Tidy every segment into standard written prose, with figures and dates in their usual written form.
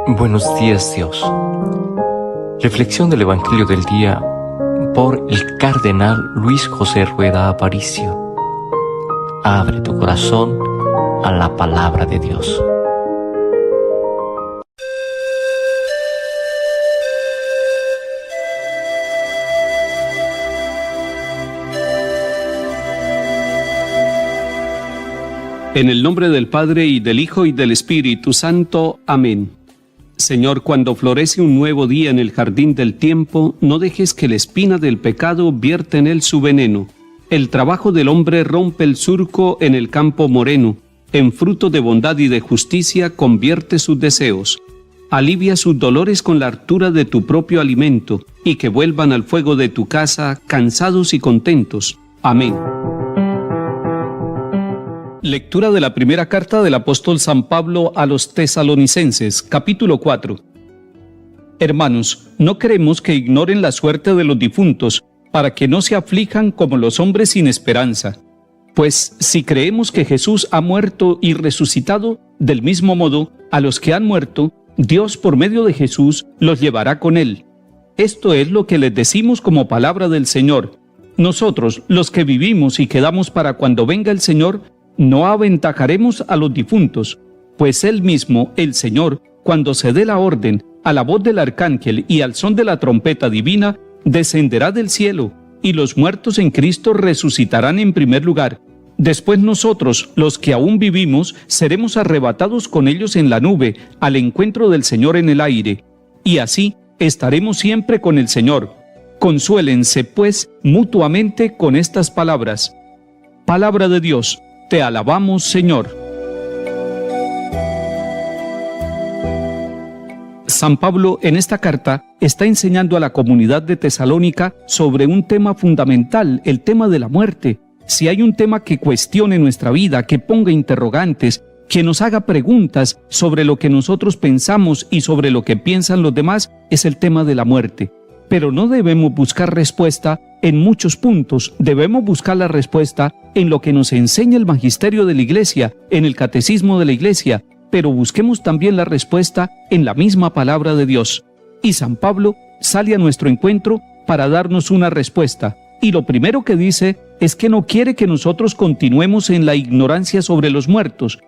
Buenos días, Dios. Reflexión del Evangelio del día por el Cardenal Luis José Rueda Aparicio. Abre tu corazón a la palabra de Dios. En el nombre del Padre, y del Hijo, y del Espíritu Santo. Amén. Señor, cuando florece un nuevo día en el jardín del tiempo, no dejes que la espina del pecado vierta en él su veneno. El trabajo del hombre rompe el surco en el campo moreno. En fruto de bondad y de justicia convierte sus deseos. Alivia sus dolores con la hartura de tu propio alimento, y que vuelvan al fuego de tu casa, cansados y contentos. Amén. Lectura de la primera carta del apóstol San Pablo a los Tesalonicenses, capítulo 4. Hermanos, no queremos que ignoren la suerte de los difuntos, para que no se aflijan como los hombres sin esperanza. Pues si creemos que Jesús ha muerto y resucitado, del mismo modo, a los que han muerto, Dios por medio de Jesús los llevará con él. Esto es lo que les decimos como palabra del Señor. Nosotros, los que vivimos y quedamos para cuando venga el Señor, no aventajaremos a los difuntos, pues Él mismo, el Señor, cuando se dé la orden, a la voz del arcángel y al son de la trompeta divina, descenderá del cielo, y los muertos en Cristo resucitarán en primer lugar. Después nosotros, los que aún vivimos, seremos arrebatados con ellos en la nube, al encuentro del Señor en el aire, y así estaremos siempre con el Señor. Consuélense, pues, mutuamente con estas palabras. Palabra de Dios. Te alabamos, Señor. San Pablo en esta carta está enseñando a la comunidad de Tesalónica sobre un tema fundamental, el tema de la muerte. Si hay un tema que cuestione nuestra vida, que ponga interrogantes, que nos haga preguntas sobre lo que nosotros pensamos y sobre lo que piensan los demás, es el tema de la muerte. Pero no debemos buscar respuesta en muchos puntos, debemos buscar la respuesta en lo que nos enseña el magisterio de la Iglesia, en el catecismo de la Iglesia, pero busquemos también la respuesta en la misma palabra de Dios. Y San Pablo sale a nuestro encuentro para darnos una respuesta. Y lo primero que dice es que no quiere que nosotros continuemos en la ignorancia sobre los muertos.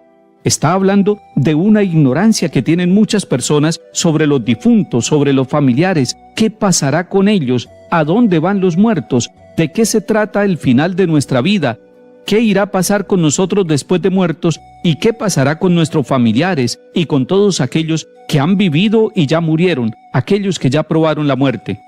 Está hablando de una ignorancia que tienen muchas personas sobre los difuntos, sobre los familiares. ¿Qué pasará con ellos? ¿A dónde van los muertos? ¿De qué se trata el final de nuestra vida? ¿Qué irá a pasar con nosotros después de muertos? ¿Y qué pasará con nuestros familiares y con todos aquellos que han vivido y ya murieron, aquellos que ya probaron la muerte?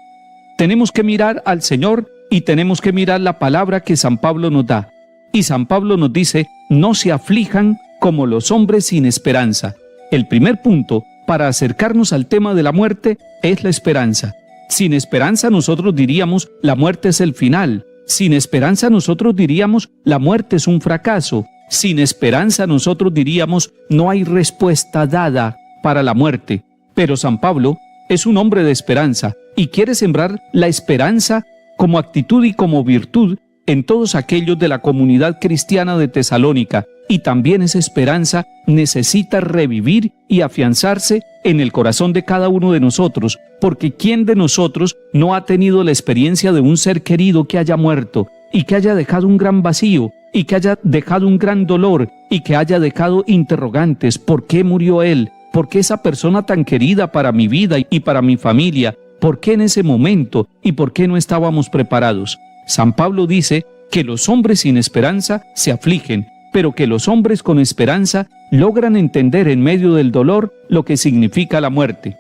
Tenemos que mirar al Señor y tenemos que mirar la palabra que San Pablo nos da. Y San Pablo nos dice, no se aflijan como los hombres sin esperanza. El primer punto para acercarnos al tema de la muerte es la esperanza. Sin esperanza nosotros diríamos, la muerte es el final. Sin esperanza nosotros diríamos, la muerte es un fracaso. Sin esperanza nosotros diríamos, no hay respuesta dada para la muerte. Pero San Pablo es un hombre de esperanza y quiere sembrar la esperanza como actitud y como virtud en todos aquellos de la comunidad cristiana de Tesalónica. Y también esa esperanza necesita revivir y afianzarse en el corazón de cada uno de nosotros, porque ¿quién de nosotros no ha tenido la experiencia de un ser querido que haya muerto y que haya dejado un gran vacío y que haya dejado un gran dolor y que haya dejado interrogantes? ¿Por qué murió él? ¿Por qué esa persona tan querida para mi vida y para mi familia? ¿Por qué en ese momento? ¿Y por qué no estábamos preparados? San Pablo dice que los hombres sin esperanza se afligen, pero que los hombres con esperanza logran entender en medio del dolor lo que significa la muerte.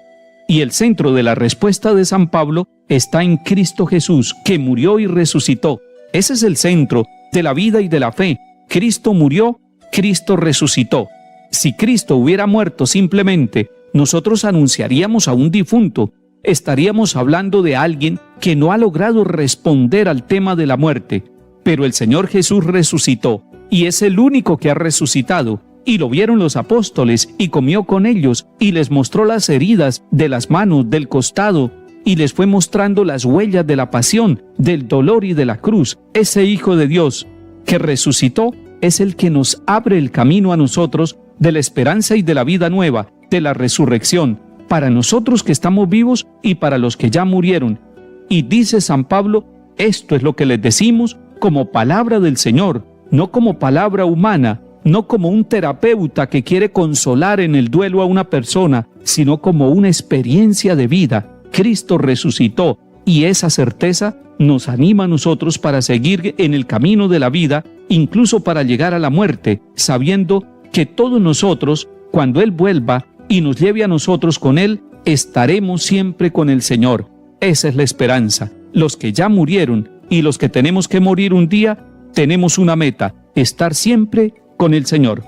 Y el centro de la respuesta de San Pablo está en Cristo Jesús, que murió y resucitó. Ese es el centro de la vida y de la fe. Cristo murió, Cristo resucitó. Si Cristo hubiera muerto simplemente, nosotros anunciaríamos a un difunto. Estaríamos hablando de alguien que no ha logrado responder al tema de la muerte. Pero el Señor Jesús resucitó, y es el único que ha resucitado, y lo vieron los apóstoles, y comió con ellos, y les mostró las heridas de las manos, del costado, y les fue mostrando las huellas de la pasión, del dolor y de la cruz. Ese Hijo de Dios que resucitó es el que nos abre el camino a nosotros de la esperanza y de la vida nueva, de la resurrección. para nosotros que estamos vivos y para los que ya murieron. Y dice San Pablo, esto es lo que les decimos como palabra del Señor, no como palabra humana, no como un terapeuta que quiere consolar en el duelo a una persona, sino como una experiencia de vida. Cristo resucitó y esa certeza nos anima a nosotros para seguir en el camino de la vida, incluso para llegar a la muerte, sabiendo que todos nosotros, cuando Él vuelva y nos lleve a nosotros con Él, estaremos siempre con el Señor. Esa es la esperanza. Los que ya murieron y los que tenemos que morir un día, tenemos una meta, estar siempre con el Señor.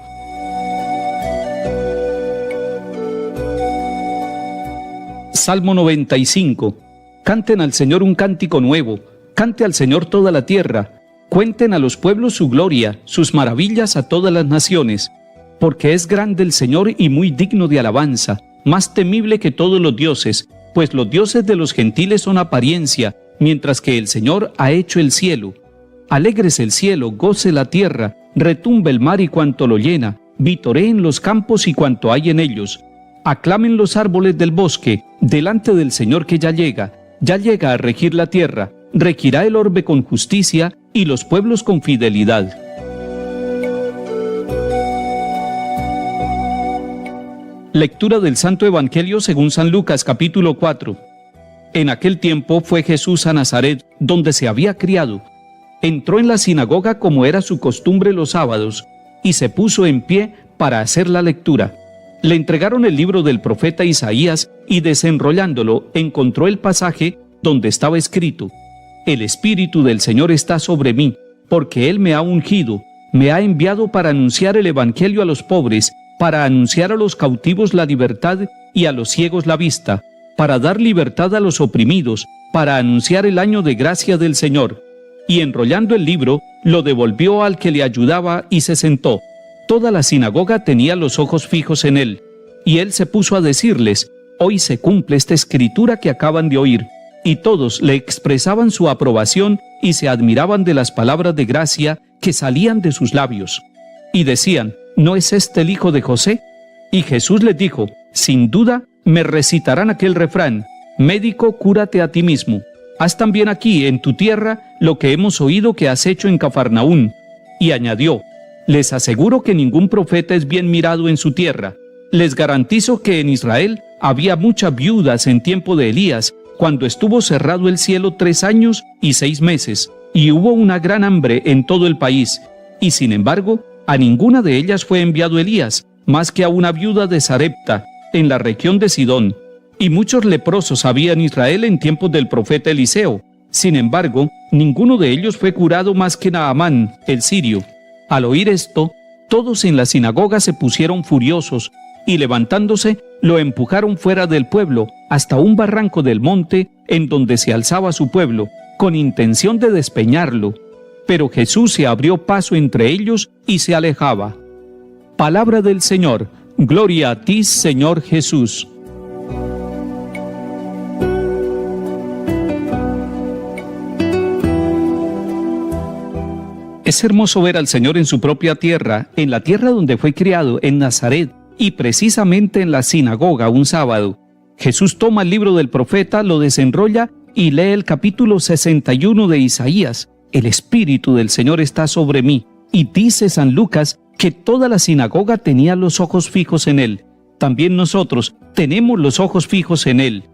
Salmo 95. Canten al Señor un cántico nuevo, cante al Señor toda la tierra, cuenten a los pueblos su gloria, sus maravillas a todas las naciones, porque es grande el Señor y muy digno de alabanza, más temible que todos los dioses, pues los dioses de los gentiles son apariencia, mientras que el Señor ha hecho el cielo. Alégrese el cielo, goce la tierra, retumbe el mar y cuanto lo llena, vitoreen los campos y cuanto hay en ellos. Aclamen los árboles del bosque, delante del Señor que ya llega a regir la tierra, regirá el orbe con justicia y los pueblos con fidelidad. Lectura del Santo Evangelio según San Lucas, capítulo 4. En aquel tiempo fue Jesús a Nazaret, donde se había criado. Entró en la sinagoga como era su costumbre los sábados, y se puso en pie para hacer la lectura. Le entregaron el libro del profeta Isaías, y desenrollándolo, encontró el pasaje donde estaba escrito: El Espíritu del Señor está sobre mí, porque Él me ha ungido, me ha enviado para anunciar el Evangelio a los pobres, para anunciar a los cautivos la libertad y a los ciegos la vista, para dar libertad a los oprimidos, para anunciar el año de gracia del Señor. Y enrollando el libro, lo devolvió al que le ayudaba y se sentó. Toda la sinagoga tenía los ojos fijos en él. Y él se puso a decirles: hoy se cumple esta escritura que acaban de oír. Y todos le expresaban su aprobación y se admiraban de las palabras de gracia que salían de sus labios. Y decían: ¿no es este el hijo de José? Y Jesús les dijo: sin duda me recitarán aquel refrán: médico, cúrate a ti mismo. Haz también aquí, en tu tierra, lo que hemos oído que has hecho en Cafarnaún. Y añadió: les aseguro que ningún profeta es bien mirado en su tierra. Les garantizo que en Israel había muchas viudas en tiempo de Elías, cuando estuvo cerrado el cielo 3 años y 6 meses, y hubo una gran hambre en todo el país. Y sin embargo, a ninguna de ellas fue enviado Elías, más que a una viuda de Sarepta, en la región de Sidón. Y muchos leprosos había en Israel en tiempos del profeta Eliseo. Sin embargo, ninguno de ellos fue curado más que Naamán, el sirio. Al oír esto, todos en la sinagoga se pusieron furiosos, y levantándose, lo empujaron fuera del pueblo, hasta un barranco del monte, en donde se alzaba su pueblo, con intención de despeñarlo. Pero Jesús se abrió paso entre ellos y se alejaba. Palabra del Señor. Gloria a ti, Señor Jesús. Es hermoso ver al Señor en su propia tierra, en la tierra donde fue criado, en Nazaret, y precisamente en la sinagoga un sábado. Jesús toma el libro del profeta, lo desenrolla y lee el capítulo 61 de Isaías. El Espíritu del Señor está sobre mí. Y dice San Lucas que toda la sinagoga tenía los ojos fijos en él. También nosotros tenemos los ojos fijos en él.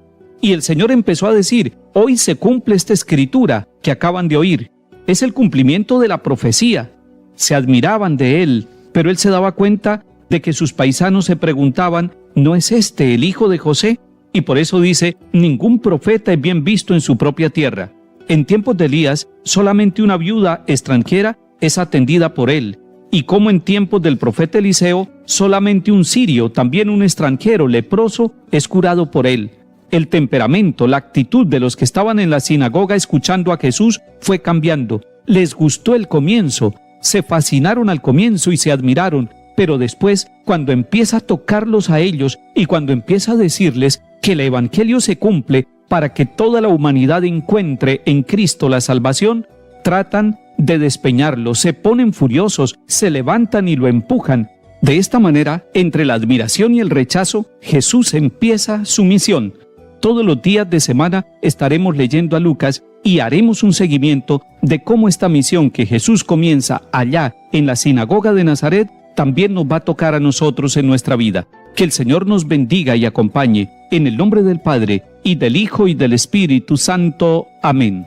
Y el Señor empezó a decir: hoy se cumple esta escritura que acaban de oír. Es el cumplimiento de la profecía. Se admiraban de él, pero él se daba cuenta de que sus paisanos se preguntaban: ¿no es este el hijo de José? Y por eso dice: ningún profeta es bien visto en su propia tierra. En tiempos de Elías, solamente una viuda extranjera es atendida por él. Y como en tiempos del profeta Eliseo, solamente un sirio, también un extranjero leproso, es curado por él. El temperamento, la actitud de los que estaban en la sinagoga escuchando a Jesús fue cambiando. Les gustó el comienzo, se fascinaron al comienzo y se admiraron, pero después, cuando empieza a tocarlos a ellos y cuando empieza a decirles que el Evangelio se cumple para que toda la humanidad encuentre en Cristo la salvación, tratan de despeñarlo, se ponen furiosos, se levantan y lo empujan. De esta manera, entre la admiración y el rechazo, Jesús empieza su misión. Todos los días de semana estaremos leyendo a Lucas y haremos un seguimiento de cómo esta misión que Jesús comienza allá en la sinagoga de Nazaret también nos va a tocar a nosotros en nuestra vida. Que el Señor nos bendiga y acompañe, en el nombre del Padre, y del Hijo, y del Espíritu Santo. Amén.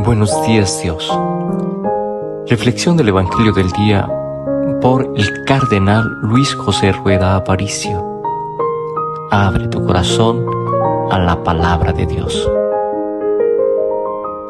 Buenos días, Dios. Reflexión del Evangelio del día por el Cardenal Luis José Rueda Aparicio. Abre tu corazón a la palabra de Dios.